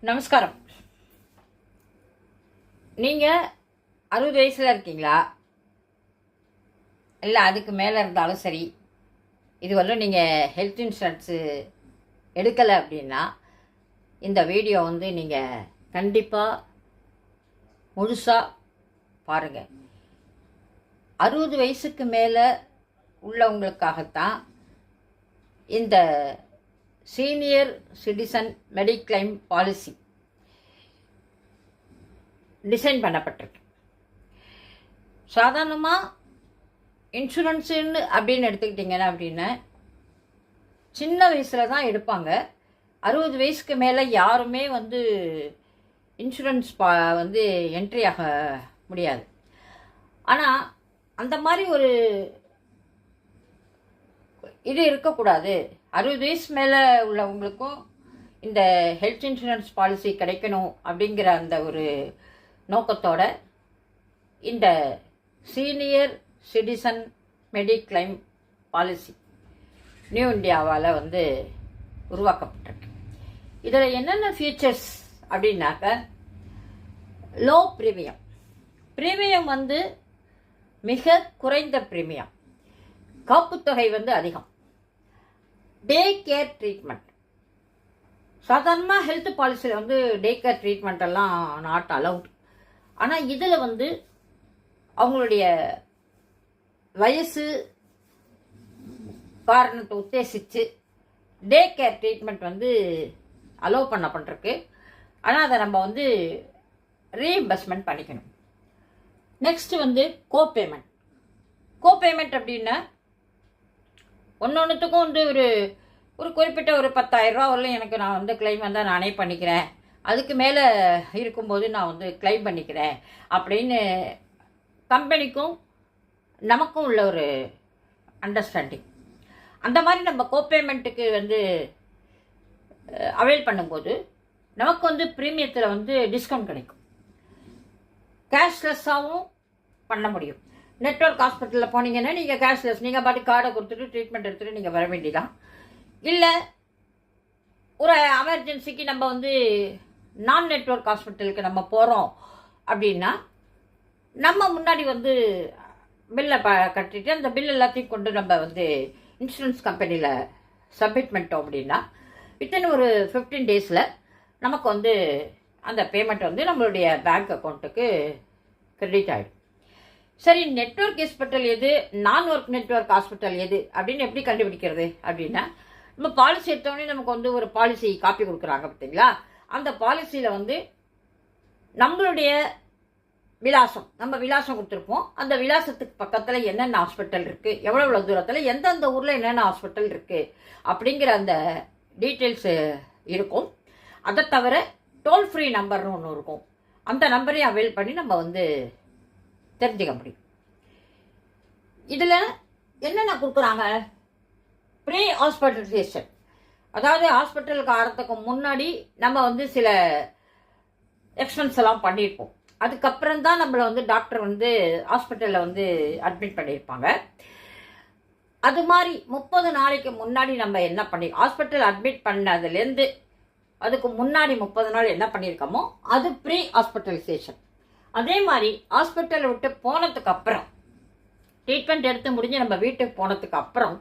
நமஸ்காரம். நீங்கள் 60 வயசில் இருக்கீங்களா, இல்லை அதுக்கு மேலே இருந்தாலும் சரி, இதுவரையும் நீங்கள் ஹெல்த் இன்சூரன்ஸு எடுக்கலை அப்படின்னா இந்த வீடியோ நீங்கள் கண்டிப்பாக முழுசாக பாருங்கள். 60 வயசுக்கு மேலே உள்ளவங்களுக்காகத்தான் இந்த senior citizen mediclaim policy design பண்ணப்பட்டிருக்கு. சாதாரணமாக இன்சூரன்ஸுன்னு அப்படின்னு எடுத்துக்கிட்டிங்கன்னா சின்ன வயசில் தான் எடுப்பாங்க. 60 வயசுக்கு மேலே யாருமே இன்சூரன்ஸ் என்ட்ரி ஆக முடியாது. ஆனால் அந்த மாதிரி ஒரு இது இருக்கக்கூடாது. 60 வயசு மேலே உள்ளவங்களுக்கும் இந்த ஹெல்த் இன்சூரன்ஸ் பாலிசி கிடைக்கணும் அப்படிங்கிற அந்த ஒரு நோக்கத்தோட இந்த senior citizen mediclaim policy new இந்தியாவால் உருவாக்கப்பட்டிருக்கு. இதில் என்னென்ன ஃபீச்சர்ஸ் அப்படின்னாக்க, லோ ப்ரீமியம். ப்ரீமியம் மிக குறைந்த ப்ரீமியம். காப்புத்தொகை அதிகம். Day care treatment. சாதாரணமாக ஹெல்த் பாலிசியில் டே கேர் ட்ரீட்மெண்ட் எல்லாம் நாட் அலவுட். ஆனால் இதில் அவங்களுடைய வயசு காரணத்தை உத்தேசித்து டே கேர் ட்ரீட்மெண்ட் அலோவ் பண்ணப்பட்டிருக்கு. ஆனால் அதை நம்ம ரீஇம்பர்ஸ்மெண்ட் பண்ணிக்கணும். நெக்ஸ்ட் கோபேமெண்ட். கோபேமெண்ட் அப்படின்னா ஒன்றுத்துக்கும் ஒரு குறிப்பிட்ட ஒரு 10,000 ரூபா வரலாம் எனக்கு நான் கிளைம் நானே பண்ணிக்கிறேன், அதுக்கு மேலே இருக்கும்போது நான் கிளைம் பண்ணிக்கிறேன் அப்படின்னு கம்பெனிக்கும் நமக்கும் உள்ள ஒரு அண்டர்ஸ்டாண்டிங். அந்த மாதிரி நம்ம கோபேமெண்ட்டுக்கு அவைல் பண்ணும்போது நமக்கு ப்ரீமியத்தில் டிஸ்கவுண்ட் கிடைக்கும். கேஷ்லெஸ்ஸாகவும் பண்ண முடியும். நெட்வொர்க் ஹாஸ்பிட்டலில் போனீங்கன்னா நீங்கள் கேஷ்லெஸ், நீங்கள் பாட்டி கார்டை கொடுத்துட்டு ட்ரீட்மெண்ட் எடுத்துகிட்டு நீங்கள் வர வேண்டியதான். இல்லை ஒரு எமர்ஜென்சிக்கு நம்ம நான் நெட்வொர்க் ஹாஸ்பிட்டலுக்கு நம்ம போகிறோம் அப்படின்னா நம்ம முன்னாடி பில்லை கட்டிட்டு அந்த பில் எல்லாத்தையும் கொண்டு நம்ம இன்சூரன்ஸ் கம்பெனியில் சப்மிட் பண்ணிட்டோம் அப்படின்னா வித்தின் ஒரு 15 டேஸில் நமக்கு அந்த பேமெண்ட் நம்மளுடைய பேங்க் அக்கௌண்ட்டுக்கு கிரெடிட் ஆகிடும். சரி, நெட்வொர்க் ஹாஸ்பிட்டல் எது, நான் ஒர்க் நெட்வொர்க் ஹாஸ்பிட்டல் எது அப்படின்னு எப்படி கண்டுபிடிக்கிறது அப்படின்னா, நம்ம பாலிசி எடுத்தோடனே நமக்கு ஒரு பாலிசி காப்பி கொடுக்குறாங்க பார்த்தீங்களா, அந்த பாலிசியில் நம்மளுடைய விலாசம், நம்ம விலாசம் கொடுத்துருப்போம். அந்த விலாசத்துக்கு பக்கத்தில் என்னென்ன ஹாஸ்பிட்டல் இருக்குது, எவ்வளோ தூரத்தில் எந்தெந்த ஊரில் என்னென்ன ஹாஸ்பிட்டல் இருக்குது அப்படிங்கிற அந்த டீட்டெயில்ஸு இருக்கும். அதை தவிர டோல் ஃப்ரீ நம்பர்னு ஒன்று இருக்கும். அந்த நம்பரையும் அவைல் பண்ணி நம்ம தெரிஞ்சுக்க முடியும். இதில் என்னென்ன கொடுக்குறாங்க, ப்ரீ ஹாஸ்பிட்டலைசேஷன். அதாவது ஹாஸ்பிட்டலுக்கு ஆகிறதுக்கு முன்னாடி நம்ம சில எக்ஸ்பென்ஸ் எல்லாம் பண்ணியிருப்போம். அதுக்கப்புறம் தான் நம்மளை டாக்டர் ஹாஸ்பிட்டலில் அட்மிட் பண்ணியிருப்பாங்க. அது மாதிரி 30 நாளைக்கு முன்னாடி நம்ம என்ன பண்ணி ஹாஸ்பிட்டல் அட்மிட் பண்ணதுலேருந்து அதுக்கு முன்னாடி 30 நாள் என்ன பண்ணியிருக்கோமோ அது ப்ரீ ஹாஸ்பிட்டலைசேஷன். அதே மாதிரி ஹாஸ்பிட்டலை விட்டு போனதுக்கு அப்புறம், ட்ரீட்மெண்ட் எடுத்து முடிஞ்சு நம்ம வீட்டுக்கு போனதுக்கு அப்புறம்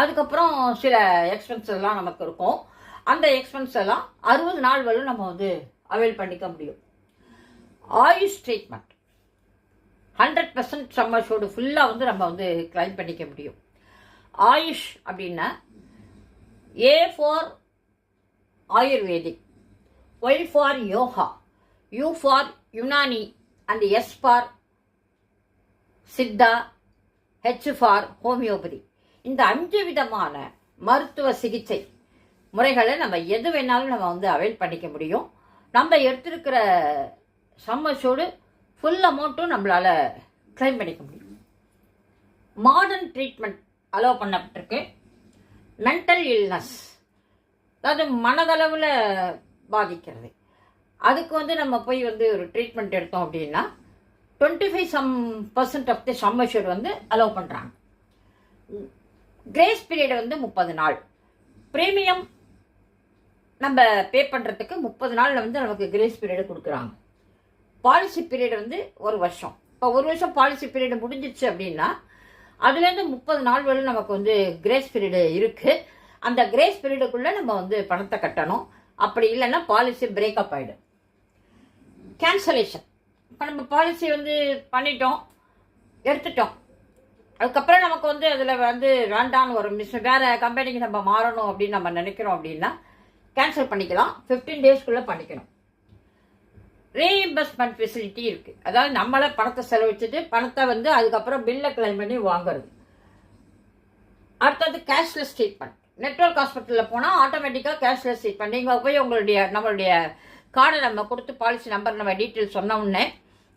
அதுக்கப்புறம் சில எக்ஸ்பென்ஸ் எல்லாம் நமக்கு இருக்கும். அந்த எக்ஸ்பென்ஸ் எல்லாம் 60 நாள் வரை நம்ம அவைல் பண்ணிக்க முடியும். ஆயுஷ் ட்ரீட்மெண்ட் 100% சம் அஷ்யூர்டு ஃபுல்லாக நம்ம கிளைம் பண்ணிக்க முடியும். ஆயுஷ் அப்படின்னா A for ayurvedic, Y for yoga, U for Unani and S for Siddha, H for homeopathy. இந்த 5 விதமான மருத்துவ சிகிச்சை முறைகளை நம்ம எது வேணாலும் நம்ம அவைல் பண்ணிக்க முடியும். நம்ம எடுத்திருக்கிற சம்மஷோடு ஃபுல் அமௌண்ட்டும் நம்மளால் கிளைம் பண்ணிக்க முடியும். மாடர்ன் ட்ரீட்மெண்ட் அலோவ் பண்ணப்பட்டிருக்கு. மென்டல் இல்னஸ், அதாவது மனதளவில் பாதிக்கிறது, அதுக்கு நம்ம போய் ஒரு ட்ரீட்மெண்ட் எடுத்தோம் அப்படின்னா 25% of the sum assured allow பண்ணுறாங்க. கிரேஸ் பீரியட் 30 நாள். ப்ரீமியம் நம்ம பே பண்ணுறதுக்கு 30 நாளில் வந்து நமக்கு கிரேஸ் பீரியடு கொடுக்குறாங்க. பாலிசி பீரியட் வந்து 1 வருஷம். இப்போ 1 வருஷம் பாலிசி பீரியடு முடிஞ்சிச்சு அப்படின்னா அதுலேருந்து 30 நாள் வரை நமக்கு வந்து கிரேஸ் பீரியடு இருக்குது. அந்த கிரேஸ் பீரியடுக்குள்ளே நம்ம வந்து பணத்தை கட்டணும். அப்படி இல்லைன்னா பாலிசி பிரேக்கப் ஆகிடும். கேன்சலேஷன், இப்போ நம்ம பாலிசி வந்து பண்ணிட்டோம், எடுத்துட்டோம், அதுக்கப்புறம் நமக்கு வந்து அதில் வந்து வேண்டான்னு ஒரு வேறு கம்பெனிக்கு நம்ம மாறணும் அப்படின்னு நம்ம நினைக்கிறோம் அப்படின்னா கேன்சல் பண்ணிக்கலாம். 15 டேஸ்க்குள்ளே பண்ணிக்கணும். ரீஇம்பர்ஸ்மெண்ட் ஃபெசிலிட்டி இருக்குது. அதாவது நம்மளே பணத்தை செலவழிச்சிட்டு பணத்தை வந்து அதுக்கப்புறம் பில்லை கிளைம் பண்ணி வாங்குறது. அடுத்தது கேஷ்லெஸ் ட்ரீட்மெண்ட். நெட்வொர்க் ஹாஸ்பிட்டலில் போனால் ஆட்டோமேட்டிக்காக கேஷ்லெஸ் ட்ரீட்மெண்ட். நீங்கள் போய் நம்மளுடைய கார்டை நம்ம கொடுத்து பாலிசி நம்பர் நம்ம டீட்டெயில்ஸ் சொன்ன உடனே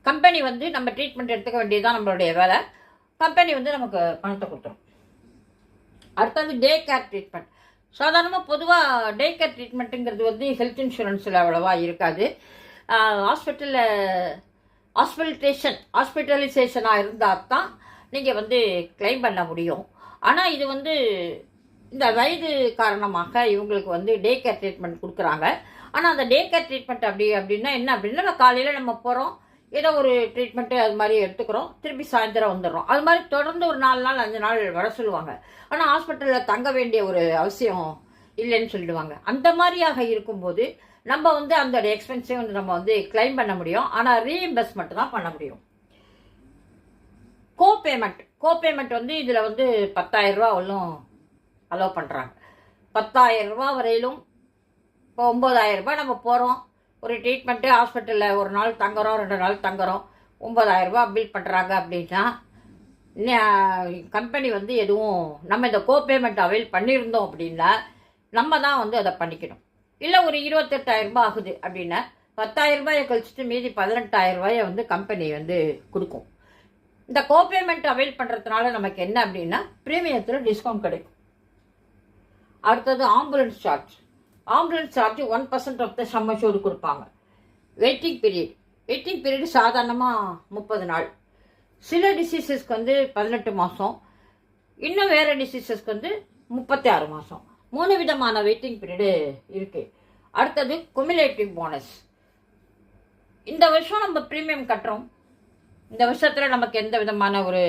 கம்பெனி வந்து நம்ம ட்ரீட்மெண்ட் எடுத்துக்க வேண்டியதுதான் நம்மளுடைய வேலை. கம்பெனி வந்து நமக்கு பணத்தை கொடுத்துரும். அடுத்தது டே கேர் ட்ரீட்மெண்ட். சாதாரணமாக பொதுவாக டே கேர் ட்ரீட்மெண்ட்டுங்கிறது வந்து ஹெல்த் இன்சூரன்ஸில் அவ்வளோவா இருக்காது. ஹாஸ்பிட்டலைசேஷனாக இருந்தால் தான் நீங்கள் வந்து கிளைம் பண்ண முடியும். ஆனால் இது வந்து இந்த வயது காரணமாக இவங்களுக்கு வந்து டே கேர் ட்ரீட்மெண்ட் கொடுக்குறாங்க. ஆனால் அந்த டே கேர் ட்ரீட்மெண்ட் அப்படின்னா என்ன அப்படின்னா, நம்ம காலையில் நம்ம போகிறோம், ஏதோ ஒரு ட்ரீட்மெண்ட்டு அது மாதிரி எடுத்துக்கிறோம், திருப்பி சாயந்தரம் வந்துடுறோம். அது மாதிரி தொடர்ந்து ஒரு 4 நாள் 5 நாள் வர சொல்லுவாங்க. ஆனால் ஹாஸ்பிட்டலில் தங்க வேண்டிய ஒரு அவசியம் இல்லைன்னு சொல்லிடுவாங்க. அந்த மாதிரியாக இருக்கும்போது நம்ம வந்து அந்த எக்ஸ்பென்ஸையும் வந்து நம்ம வந்து கிளைம் பண்ண முடியும். ஆனால் ரீஇம்பர்ஸ்மெண்ட் தான் பண்ண முடியும். கோபேமெண்ட் வந்து இதில் வந்து 10,000 ரூபா வரலும் அலோவ் பண்ணுறாங்க. 10,000 ரூபா வரையிலும். இப்போ 9,000 ரூபாய் நம்ம போகிறோம், ஒரு ட்ரீட்மெண்ட்டு ஹாஸ்பிட்டலில் 1 நாள் தங்குறோம், 2 நாள் தங்குறோம், 9,000 ரூபா பில் பண்ணுறாங்க அப்படின்னா கம்பெனி வந்து எதுவும் நம்ம இந்த கோபேமெண்ட் அவைல் பண்ணியிருந்தோம் அப்படின்னா நம்ம தான் வந்து அதை பண்ணிக்கணும். இல்லை ஒரு 28,000 ரூபாய் ஆகுது அப்படின்னா 10,000 ரூபாயை கழிச்சுட்டு மீதி 18,000 ரூபாயை வந்து கம்பெனி வந்து கொடுக்கும். இந்த கோபேமெண்ட் அவைல் பண்ணுறதுனால நமக்கு என்ன அப்படின்னா ப்ரீமியத்தில் டிஸ்கவுண்ட் கிடைக்கும். அடுத்தது ambulance charge 1% of the sum assured கொடுப்பாங்க. வெயிட்டிங் பீரியட் சாதாரணமாக 30 நாள். சில டிசீசஸ்க்கு வந்து 18 மாதம், இன்னும் வேறு டிசீசஸ்க்கு வந்து 36 மாதம். 3 விதமான வெயிட்டிங் பீரியடு இருக்குது. அடுத்தது குமுலேட்டிவ் போனஸ். இந்த வருஷம் நம்ம ப்ரீமியம் கட்டுறோம், இந்த வருஷத்தில் நமக்கு எந்த விதமான ஒரு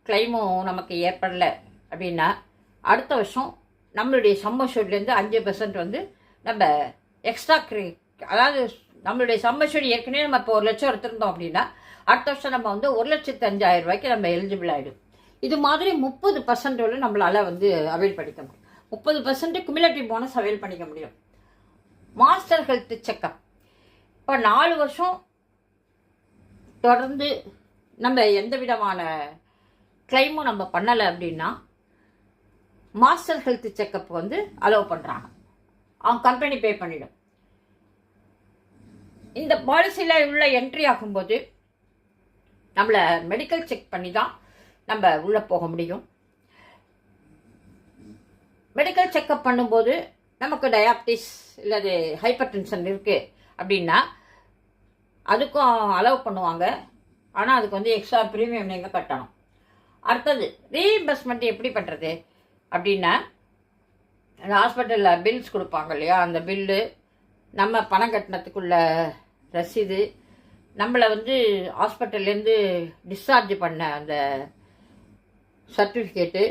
கிளைமும் நமக்கு ஏற்படலை அப்படின்னா அடுத்த வருஷம் நம்மளுடைய சம்மஷூட்லேருந்து 5% வந்து நம்ம எக்ஸ்ட்ரா அதாவது நம்மளுடைய சம்மஷூட் ஏற்கனவே நம்ம இப்போ 1 லட்சம் எடுத்திருந்தோம் அப்படின்னா அடுத்த வருஷம் நம்ம வந்து 1,05,000 ரூபாய்க்கு நம்ம எலிஜிபிள் ஆகிடும். இது மாதிரி 30% நம்மளால் வந்து அவைல் பண்ணிக்க முடியும். 30% குமுலேட்டிவ் போனஸ் அவைல் பண்ணிக்க முடியும். Master health checkup. இப்போ 4 வருஷம் தொடர்ந்து நம்ம எந்த விதமான கிளைமும் நம்ம பண்ணலை அப்படின்னா மாஸ்டர் ஹெல்த் செக்கப் வந்து அலோவ் பண்ணுறாங்க. அவங்க கம்பெனி பே பண்ணிடும். இந்த பாலிசியில் உள்ள என்ட்ரி ஆகும்போது நம்மளை மெடிக்கல் செக் பண்ணி தான் நம்ம உள்ளே போக முடியும். மெடிக்கல் செக்கப் பண்ணும்போது நமக்கு டயாபிட்டிஸ் இல்லது ஹைப்பர் டென்ஷன் இருக்குது அப்படின்னா அதுக்கும் அலோவ் பண்ணுவாங்க. ஆனால் அதுக்கு வந்து எக்ஸ்ட்ரா ப்ரீமியம் நீங்கள் கட்டணும். அடுத்தது ரீஇம்பர்ஸ்மெண்ட் எப்படி பண்ணுறது அப்படின்னா அந்த ஹாஸ்பிட்டலில் பில்ஸ் கொடுப்பாங்க இல்லையா, அந்த பில்லு, நம்ம பணம் கட்டினத்துக்குள்ள ரசீது, நம்மளை வந்து ஹாஸ்பிட்டல்லேருந்து டிஸ்சார்ஜ் பண்ண அந்த சர்டிஃபிகேட்டு,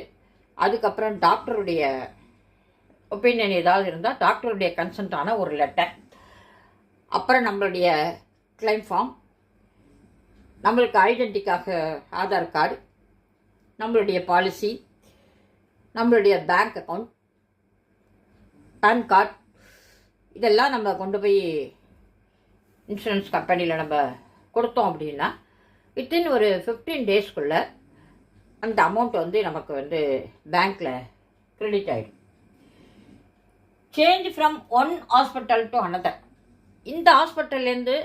அதுக்கப்புறம் டாக்டருடைய ஒப்பீனியன் ஏதாவது இருந்தால் டாக்டருடைய கன்சன்ட்டான ஒரு லெட்டர், அப்புறம் நம்மளுடைய கிளைம் ஃபார்ம், நம்மளுக்கு ஐடென்டிக்காக ஆதார் கார்டு, நம்மளுடைய பாலிசி, நம்மளுடைய பேங்க் அக்கௌண்ட், பேன் கார்டு, இதெல்லாம் நம்ம கொண்டு போய் இன்சூரன்ஸ் கம்பெனியில் நம்ம கொடுத்தோம் அப்படின்னா வித்தின் ஒரு 15 டேஸ்க்குள்ளே அந்த அமௌண்ட் வந்து நமக்கு வந்து பேங்க்கில் கிரெடிட் ஆகிடும். Change from one hospital to another. இந்த ஹாஸ்பிட்டல்லேருந்து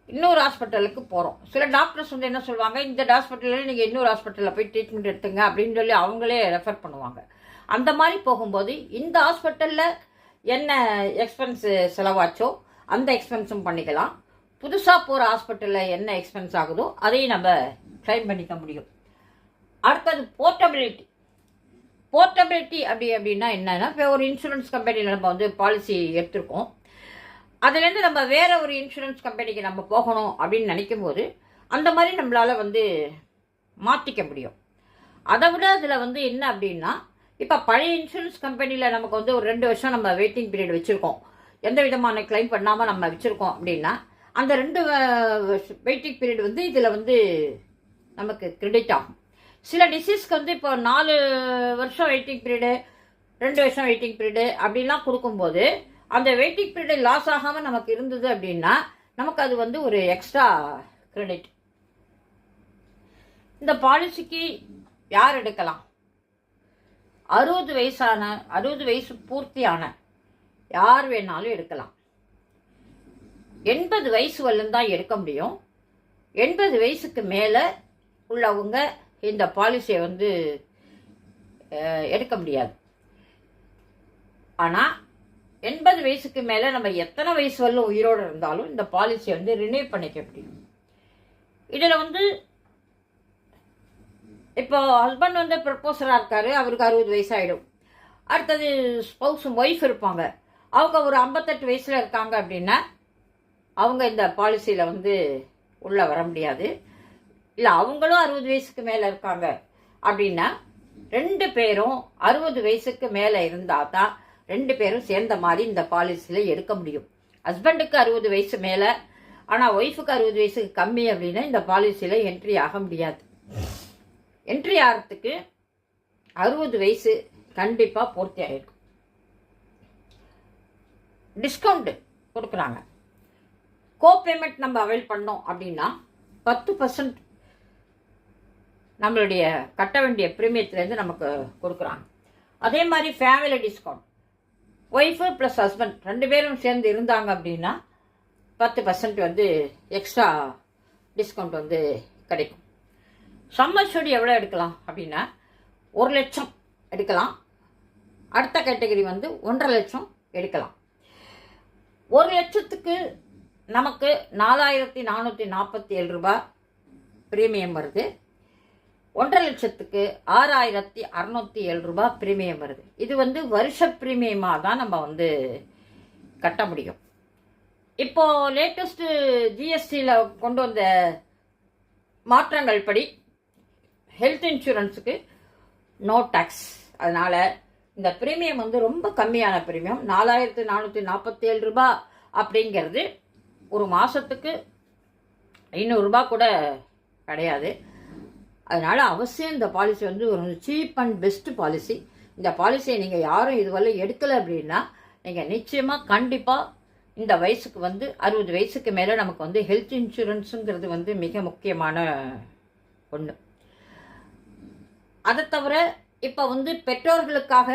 இன்னொரு ஹாஸ்பிட்டலுக்கு போகிறோம். சில டாக்டர்ஸ் வந்து என்ன சொல்லுவாங்க, இந்த ஹாஸ்பிட்டலில் நீங்கள் இன்னொரு ஹாஸ்பிட்டலில் போய் ட்ரீட்மெண்ட் எடுத்துங்க அப்படின்னு சொல்லி அவங்களே ரெஃபர் பண்ணுவாங்க. அந்த மாதிரி போகும்போது இந்த ஹாஸ்பிட்டலில் என்ன எக்ஸ்பென்ஸ் செலவாச்சோ அந்த எக்ஸ்பென்ஸும் பண்ணிக்கலாம். புதுசாக போகிற ஹாஸ்பிட்டலில் என்ன எக்ஸ்பென்ஸ் ஆகுதோ அதையும் நம்ம கிளைம் பண்ணிக்க முடியும். அடுத்தது போர்ட்டபிலிட்டி. போர்ட்டபிலிட்டி அப்படின்னா என்னன்னா, இப்போ ஒரு இன்சூரன்ஸ் கம்பெனியில் நம்ம வந்து பாலிசி எடுத்திருக்கோம். அதுலேருந்து நம்ம வேற ஒரு இன்சூரன்ஸ் கம்பெனிக்கு நம்ம போகணும் அப்படின்னு நினைக்கும் போது அந்த மாதிரி நம்மளால் வந்து மாற்றிக்க முடியும். அதை விட அதில் வந்து என்ன அப்படின்னா, இப்போ பழைய இன்சூரன்ஸ் கம்பெனியில் நமக்கு வந்து ஒரு 2 வருஷம் நம்ம வெயிட்டிங் பீரியட் வச்சுருக்கோம், எந்த விதமான கிளைம் பண்ணாமல் நம்ம வச்சுருக்கோம் அப்படின்னா, அந்த 2 வெயிட்டிங் பீரியட் வந்து இதில் வந்து நமக்கு கிரெடிட் ஆகும். சில டிசீஸ்க்கு வந்து இப்போ 4 வருஷம் வெயிட்டிங் பீரியடு, 2 வருஷம் வெயிட்டிங் பீரியடு அப்படிலாம் கொடுக்கும்போது அந்த வெயிட்டிங் பீரியட் லாஸ் ஆகாமல் நமக்கு இருந்தது அப்படின்னா நமக்கு அது வந்து ஒரு எக்ஸ்ட்ரா கிரெடிட். இந்த பாலிசிக்கு யார் எடுக்கலாம்? 60 வயசு பூர்த்தியான யார் வேணாலும் எடுக்கலாம். 80 வயசு வரலும் தான் எடுக்க முடியும். 80 வயசுக்கு மேலே உள்ளவங்க இந்த பாலிசியை வந்து எடுக்க முடியாது. ஆனால் 80 வயசுக்கு மேலே நம்ம எத்தனை வயசு வரலும் உயிரோடு இருந்தாலும் இந்த பாலிசியை வந்து ரினியூ பண்ணிக்க முடியும். இதில் வந்து இப்போ ஹஸ்பண்ட் வந்து ப்ரப்போசராக இருக்காரு, அவருக்கு 60 வயசு ஆகிடும். அடுத்தது ஸ்பௌஸும் ஒய்ஃப் இருப்பாங்க, அவங்க ஒரு 58 வயசில் இருக்காங்க அப்படின்னா அவங்க இந்த பாலிசியில் வந்து உள்ளே வர முடியாது. இல்லை அவங்களும் 60 வயசுக்கு மேலே இருக்காங்க அப்படின்னா 2 பேரும் 60 வயசுக்கு மேலே இருந்தால் தான் 2 பேரும் சேர்ந்த மாதிரி இந்த பாலிசியில் எடுக்க முடியும். ஹஸ்பண்டுக்கு 60 வயசு மேலே, ஆனால் ஒய்ஃபுக்கு 60 வயசுக்கு கம்மி அப்படின்னா இந்த பாலிசியில் என்ட்ரி ஆக முடியாது. என்ட்ரி ஆகிறதுக்கு 60 வயசு கண்டிப்பாக பூர்த்தி ஆகிருக்கும். டிஸ்கவுண்ட் கொடுக்குறாங்க. கோபேமெண்ட் நம்ம அவைல் பண்ணோம் அப்படின்னா 10% நம்மளுடைய கட்ட வேண்டிய பிரீமியத்துலேருந்து நமக்கு கொடுக்குறாங்க. அதே மாதிரி family discount, wife plus husband 2 பேரும் சேர்ந்து இருந்தாங்க அப்படின்னா 10% வந்து எக்ஸ்ட்ரா டிஸ்கவுண்ட் வந்து கிடைக்கும். சம்மர்ஷூட் எவ்வளோ எடுக்கலாம் அப்படின்னா 1 லட்சம் எடுக்கலாம். அடுத்த கேட்டகரி வந்து 1.5 லட்சம் எடுக்கலாம். 1 லட்சத்துக்கு நமக்கு 4447 ரூபாய் ப்ரீமியம் வருது. 1.5 லட்சத்துக்கு 6607 ரூபாய் ப்ரீமியம் வருது. இது வந்து வருஷ ப்ரீமியமாக தான் நம்ம வந்து கட்ட முடியும். இப்போ லேட்டஸ்ட்டு ஜிஎஸ்டியில் கொண்டு வந்த மாற்றங்கள் படி ஹெல்த் இன்சூரன்ஸுக்கு நோ டேக்ஸ். அதனால் இந்த ப்ரீமியம் வந்து ரொம்ப கம்மியான ப்ரீமியம். 4447 ரூபாய் அப்படிங்கிறது ஒரு மாதத்துக்கு 500 ரூபாய் கூட கிடையாது. அதனால் அவசியம் இந்த பாலிசி வந்து ஒரு சீப் அண்ட் பெஸ்ட் பாலிசி. இந்த பாலிசியை நீங்கள் யாரும் இதுவரை எடுக்கலை அப்படின்னா நீங்கள் நிச்சயமாக கண்டிப்பாக இந்த வயசுக்கு வந்து 60 வயசுக்கு மேலே நமக்கு வந்து ஹெல்த் இன்சூரன்ஸுங்கிறது வந்து மிக முக்கியமான ஒன்று. அதை தவிர இப்போ வந்து பெற்றோர்களுக்காக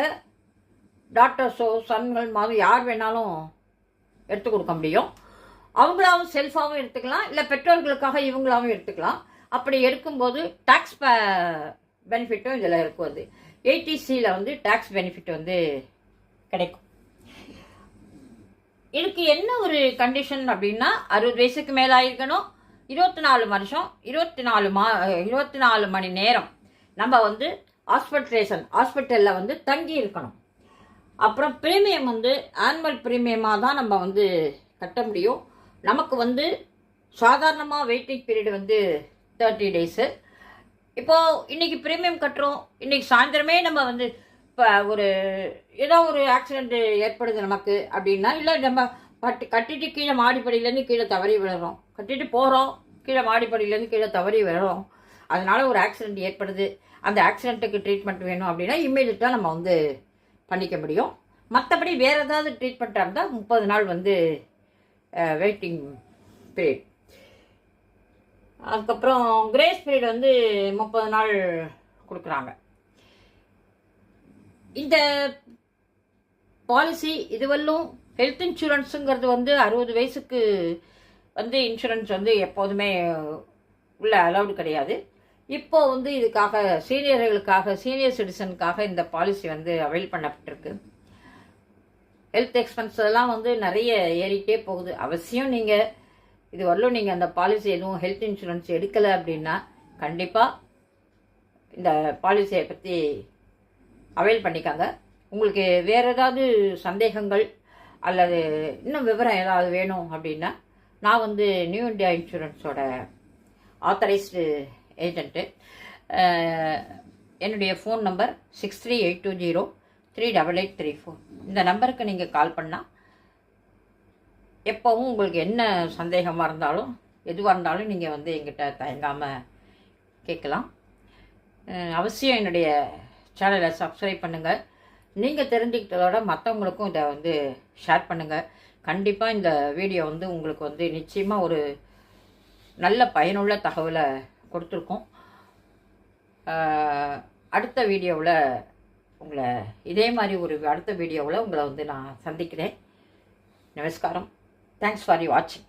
டாக்டர்ஸோ சன்கள் மாதிரி யார் வேணாலும் எடுத்து கொடுக்க முடியும். அவங்களாவும் செல்ஃபாகவும் எடுத்துக்கலாம், இல்லை பெற்றோர்களுக்காக இவங்களாவும் எடுத்துக்கலாம். அப்படி எடுக்கும்போது டாக்ஸ் பெனிஃபிட்டும் இதில் இருக்கும். 80Cயில் வந்து டாக்ஸ் பெனிஃபிட் வந்து கிடைக்கும். இதுக்கு என்ன ஒரு கண்டிஷன் அப்படின்னா 60 வயசுக்கு மேலே ஆயிருக்கணும், 24 வருஷம் 24 மணி நேரம் நம்ம வந்து ஹாஸ்பிட்டலில் வந்து தங்கி இருக்கணும். அப்புறம் ப்ரீமியம் வந்து ஆனுவல் ப்ரீமியமாக தான் நம்ம வந்து கட்ட முடியும். நமக்கு வந்து சாதாரணமாக வெயிட்டிங் பீரியட் வந்து 30 டேஸு. இப்போது இன்றைக்கி ப்ரீமியம் கட்டுறோம், இன்றைக்கி சாயந்தரமே நம்ம வந்து இப்போ ஏதோ ஒரு ஆக்சிடென்ட் ஏற்படுது நமக்கு அப்படின்னா, இல்லை நம்ம கட்டிட்டு கீழே மாடிப்படியிலேருந்து கீழே தவறி விழுறோம், கட்டிட்டு போகிறோம் கீழே மாடிப்படியிலேருந்து கீழே தவறி விழுறோம், அதனால் ஒரு ஆக்சிடென்ட் ஏற்படுது, அந்த ஆக்சிடென்ட்டுக்கு ட்ரீட்மெண்ட் வேணும் அப்படின்னா இம்மீடியட்டாக நம்ம வந்து பண்ணிக்க முடியும். மற்றபடி வேறு ஏதாவது ட்ரீட்மெண்ட்டாக இருந்தால் 30 நாள் வந்து வெயிட்டிங் பீரியட். அதுக்கப்புறம் கிரேஸ் பீரியட் வந்து 30 நாள் கொடுக்குறாங்க. இந்த பாலிசி இதுவரையும் ஹெல்த் இன்சூரன்ஸுங்கிறது வந்து 60 வயசுக்கு வந்து இன்சூரன்ஸ் வந்து எப்போதுமே உள்ள அலௌடு கிடையாது. இப்போ வந்து இதுக்காக சீனியர்களுக்காக, சீனியர் சிட்டிசனுக்காக இந்த பாலிசி வந்து அவைல் பண்ணப்பட்டிருக்கு. ஹெல்த் எக்ஸ்பென்ஸ் எல்லாம் வந்து நிறைய ஏறிக்கிட்டே போகுது. அவசியம் நீங்கள் இது வரலும் நீங்கள் அந்த பாலிசி எதுவும் ஹெல்த் இன்சூரன்ஸ் எடுக்கலை அப்படின்னா கண்டிப்பாக இந்த பாலிசியை பற்றி அவைல் பண்ணிக்காங்க. உங்களுக்கு வேறு ஏதாவது சந்தேகங்கள் அல்லது இன்னும் விவரம் ஏதாவது வேணும் அப்படின்னா, நான் வந்து நியூ இந்தியா இன்சூரன்ஸோட ஆத்தரைஸ்டு ஏஜென்ட்டு. என்னுடைய ஃபோன் நம்பர் 6382038834. இந்த நம்பருக்கு நீங்கள் கால் பண்ணால் எப்போவும் உங்களுக்கு என்ன சந்தேகமாக இருந்தாலும் எதுவாக இருந்தாலும் நீங்கள் வந்து எங்கிட்ட தயங்காமல் கேட்கலாம். அவசியம் என்னுடைய சேனலை சப்ஸ்கிரைப் பண்ணுங்கள். நீங்கள் தெரிஞ்சுக்கிட்டதோட மற்றவங்களுக்கும் இதை வந்து ஷேர் பண்ணுங்கள். கண்டிப்பாக இந்த வீடியோ வந்து உங்களுக்கு வந்து நிச்சயமாக ஒரு நல்ல பயனுள்ள தகவலை கொடுத்துருக்கோம். அடுத்த வீடியோவில் உங்களை இதே மாதிரி ஒரு அடுத்த வீடியோவில் உங்களை வந்து நான் சந்திக்கிறேன். நமஸ்காரம். தேங்க்ஸ் ஃபார் யூ வாட்சிங்.